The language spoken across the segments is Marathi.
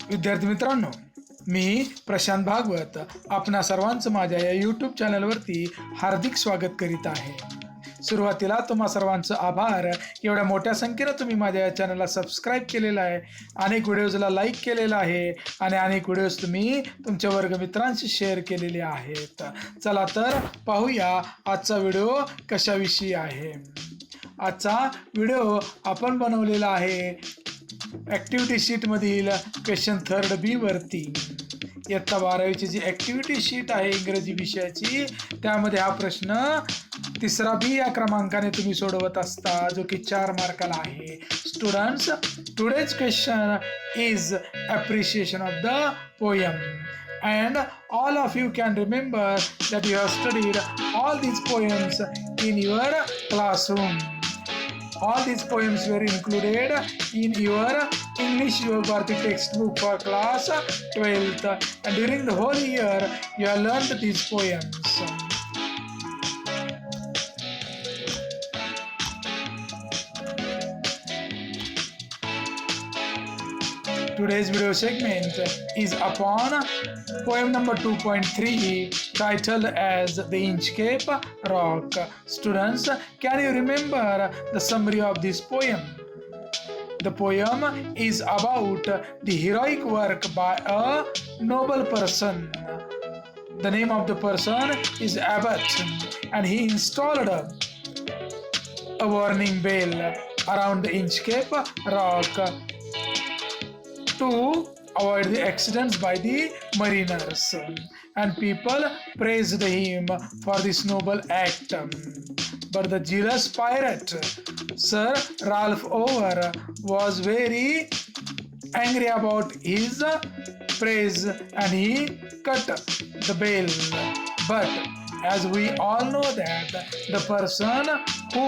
विद्यार्थी मित्रांनो, मी प्रशांत भागवत आपणा सर्वांचं माझ्या या यूट्यूब चॅनलवरती हार्दिक स्वागत करीत आहे. सुरुवातीला तुम्हा सर्वांचं आभार. एवढ्या मोठ्या संख्येनं तुम्ही माझ्या या चॅनलला सबस्क्राईब केलेलं आहे, अनेक व्हिडिओजला लाईक केलेलं आहे आणि अनेक व्हिडिओज तुम्ही तुमच्या वर्गमित्रांशी शेअर केलेले आहेत. चला तर पाहूया आजचा व्हिडिओ कशाविषयी आहे. आजचा व्हिडिओ आपण बनवलेला आहे ॲक्टिव्हिटी शीटमधील क्वेश्चन 3rd B वरती. इयत्ता 12वीची जी ॲक्टिव्हिटी शीट आहे इंग्रजी विषयाची, त्यामध्ये हा प्रश्न 3रा B या क्रमांकाने तुम्ही सोडवत असता, जो की 4 मार्काला आहे. Students, today's question is appreciation of the poem. And all of you can remember that you have studied all these poems in your classroom. All these poems were included in your English Bharati textbook for class 12th, and during the whole year you have learned these poems. Today's video segment is upon poem number 2.3 titled as The Inchcape Rock. Students, can you remember the summary of this poem? The poem is about the heroic work by a noble person. The name of the person is Abbott, and he installed a warning bell around the Inchcape Rock to avoid the accidents by the mariners, and people praised him for this noble act. But the jealous pirate, Sir Ralph Over, was very angry about his praise, and he cut the bell. But as we all know that the person who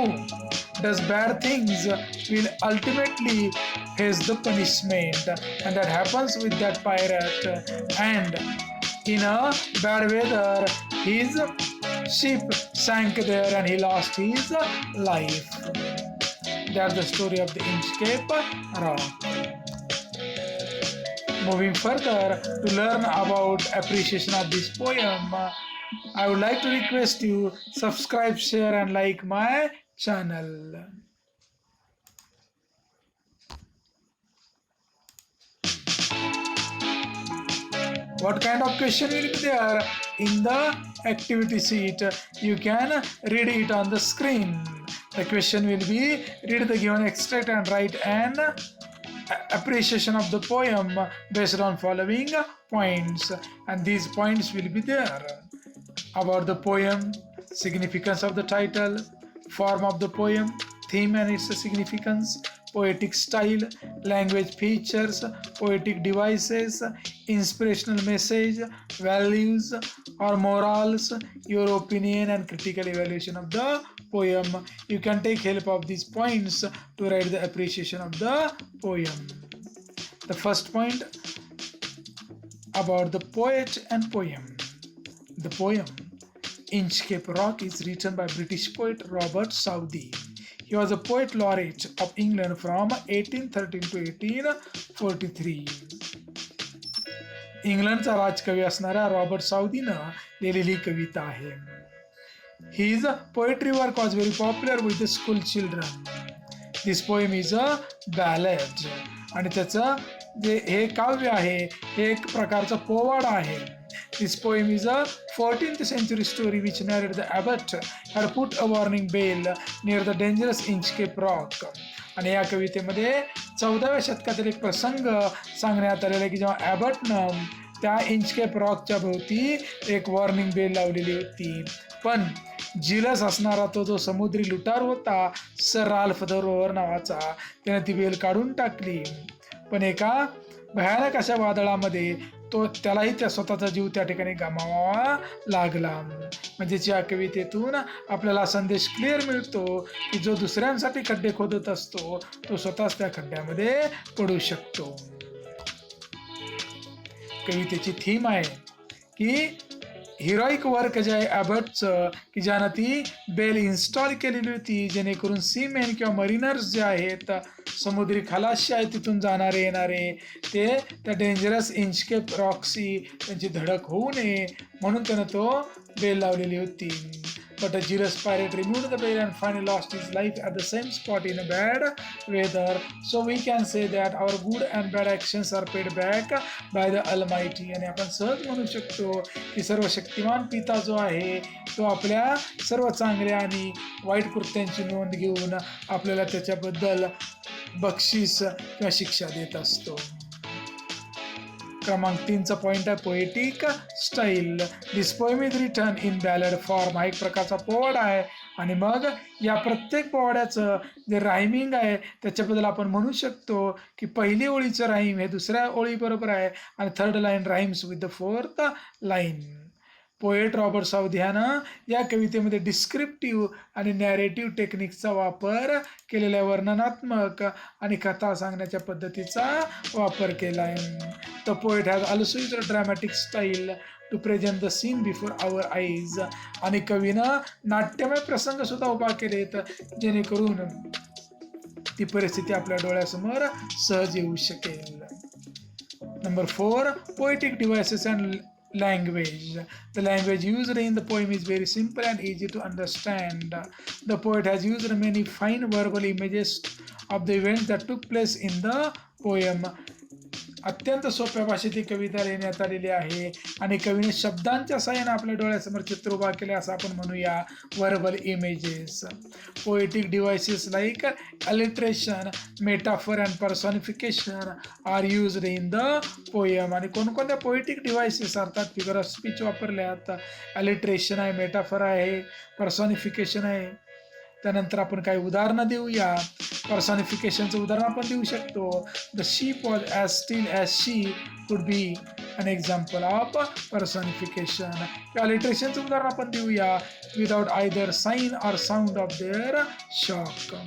does bad things will ultimately face the punishment, and that happens with that pirate. And in a bad weather his ship sank there and he lost his life. That's the story of the Inchcape Rock. Moving further, to learn about appreciation of this poem, I would like to request you subscribe, share and like my channel. What kind of question will be there in the activity sheet? You can read it on the screen. The question will be, read the given extract and write an appreciation of the poem based on following points, and these points will be there about the poem, significance of the title, form of the poem, theme and its significance, poetic style, language features, poetic devices, inspirational message, values or morals, your opinion and critical evaluation of the poem. You can take help of these points to write the appreciation of the poem. The first point about the poet and poem. The poem Inchcape Rock is written by British poet Robert Southey. He was a poet laureate of England from 1813 to 1843. इंग्लंडचा राजकवी असणाऱ्या रॉबर्ट साऊदीनं लिहिलेली कविता आहे. His poetry work was very popular with the school children. This poem is a ballad. आणि त्याचं जे हे काव्य आहे हे एक प्रकारचं पोवाडा आहे. This poem is a 14th century story which narrated the abbot had put a warning bell near the dangerous Inchcape Rock. आणि या कवितेमध्ये 14व्या शतकातील एक प्रसंग सांगण्यात आलेला आहे की जेव्हा ॲबटनं त्या इंचकेप रॉकच्या भोवती एक वॉर्निंग बेल लावलेली होती. पण जिलस असणारा तो जो समुद्री लुटार होता सर राल्फ द रोवर नावाचा, त्याने ती बेल काढून टाकली. पण एका भयानक अशा वादळामध्ये त्यालाही त्या स्वतःचा जीव त्या ठिकाणी गमावावा लागला. म्हणजेच या कवितेतून आपल्याला संदेश क्लिअर मिळतो की जो दुसऱ्यांसाठी खड्डे खोदत असतो तो स्वतःच त्या खड्ड्यामध्ये पडू शकतो. कवितेची थीम आहे की हिरोईक वर्क जे आहे ॲबटचं की ज्यानं ती बेल इन्स्टॉल केलेली होती, जेणेकरून सीमेन किंवा मरिनर्स जे आहेत समुद्री खलाशी आहेत तिथून जाणारे येणारे ते त्या डेंजरस इंचकेप रॉक्सी त्यांची धडक होऊ नये म्हणून त्यानं तो बेल लावलेली होती. But a jealous pirate removed the bell and finally lost his life at the same spot in a bad weather. So we can say that our good and bad actions are paid back by the Almighty. आणि आपण सहज म्हणू शकतो की सर्व शक्तिमान पिता जो आहे तो आपल्या सर्व चांगल्या आणि वाईट कृत्यांची नोंद घेऊन आपल्याला त्याच्याबद्दल बक्षीस किंवा शिक्षा देत असतो. क्रमांक 3चा पॉइंट आहे poetic style. This poem is written in ballad form. हा एक प्रकारचा पोवाड आहे आणि मग या प्रत्येक पोवाड्याचं जे रायमिंग आहे त्याच्याबद्दल आपण म्हणू शकतो की पहिली ओळीचं राईम हे दुसऱ्या ओळी बरोबर आहे आणि third line rhymes with the fourth line. Poet Robert साऊथ्यानं या कवितेमध्ये डिस्क्रिप्टिव्ह आणि नॅरेटिव्ह टेक्निकचा वापर केलेल्या वर्णनात्मक आणि कथा सांगण्याच्या पद्धतीचा वापर केला आहे. The poet has also used dramatic style to present the scene before our eyes. आणि कवीनं नाट्यमय प्रसंग सुद्धा उभा केलेत जेणेकरून ती परिस्थिती आपल्या डोळ्यासमोर सहज येऊ शकेल. Number 4 poetic devices and language. The language used in the poem is very simple and easy to understand. The poet has used many fine verbal images of the events that took place in the poem. अत्यंत सोप्या भाषेत ही कविता लिहिण्यात आलेली आहे आणि कवीने शब्दांच्या साहाय्याने आपल्या डोळ्यासमोर चित्र उभा केले असं आपण म्हणूया. Verbal images. Poetic devices like alliteration, metaphor and personification are used in the poem. आणि कोणकोणत्या पोएटिक डिव्हाइसेस अर्थात फिगर ऑफ स्पीच वापरल्यात. अलिट्रेशन आहे, मेटाफर आहे, पर्सॉनिफिकेशन आहे. त्यानंतर आपण काही उदाहरणं देऊया. पर्सॉनिफिकेशनचं उदाहरण आपण देऊ शकतो. The ship was as steel as she could be an example of personification. Alliterationचं उदाहरण आपण देऊया. Without either sign or sound of their shock.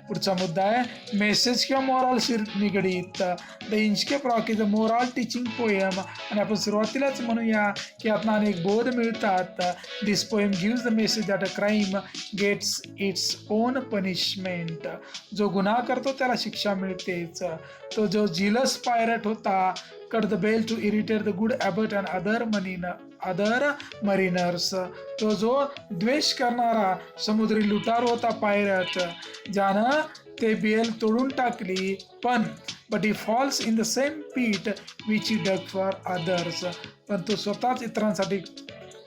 पुढचा मुद्दा आहे मेसेज किंवा मॉरलशी निगडीत. The Inchcape Rock is a moral teaching poem. आणि आपण सुरुवातीलाच म्हणूया की यातनं अनेक बोध मिळतात. This poem gives the message that a crime gets its own punishment. जो गुन्हा करतो त्याला शिक्षा मिळतेच. तो जो जिलस पायरट होता cut the bell to irritate the good abbot and other mariners. तो जो द्वेष करणारा समुद्री लुटार होता पायरट ज्यानं ते बेल तोडून टाकली पण but he falls in the same pit which he dug for others. पण तो स्वतःच इतरांसाठी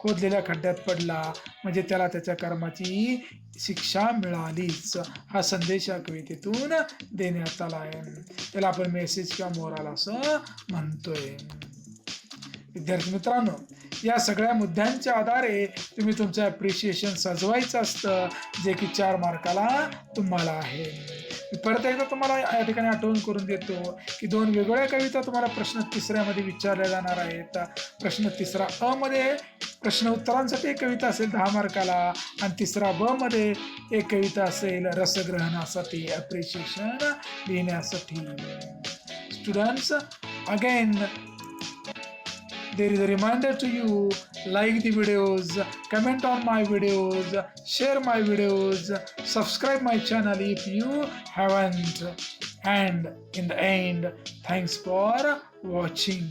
खोदलेल्या खड्ड्यात पडला म्हणजे त्याला त्याच्या कर्माची शिक्षा मिळालीच. हा संदेश या कवितेतून देण्यात आला आहे. त्याला आपण मेसेज किंवा मोराल असं म्हणतोय. विद्यार्थी मित्रांनो, या सगळ्या मुद्द्यांच्या आधारे तुम्ही तुमचं ॲप्रिशिएशन सजवायचं असतं जे की 4 मार्काला तुम्हाला आहे. मी परत एकदा तुम्हाला या ठिकाणी आठवण करून देतो की 2 वेगवेगळ्या कविता तुम्हाला प्रश्न 3ऱ्यामध्ये विचारल्या जाणार आहेत. प्रश्न 3 अ मध्ये प्रश्न उत्तरांसाठी एक कविता असेल 10 मार्काला आणि 3 ब मध्ये एक कविता असेल रसग्रहणासाठी ॲप्रिशिएशन लिहिण्यासाठी. Students, again there is a reminder to you, like the videos, comment on my videos, share my videos, subscribe my channel if you haven't, and in the end, thanks for watching.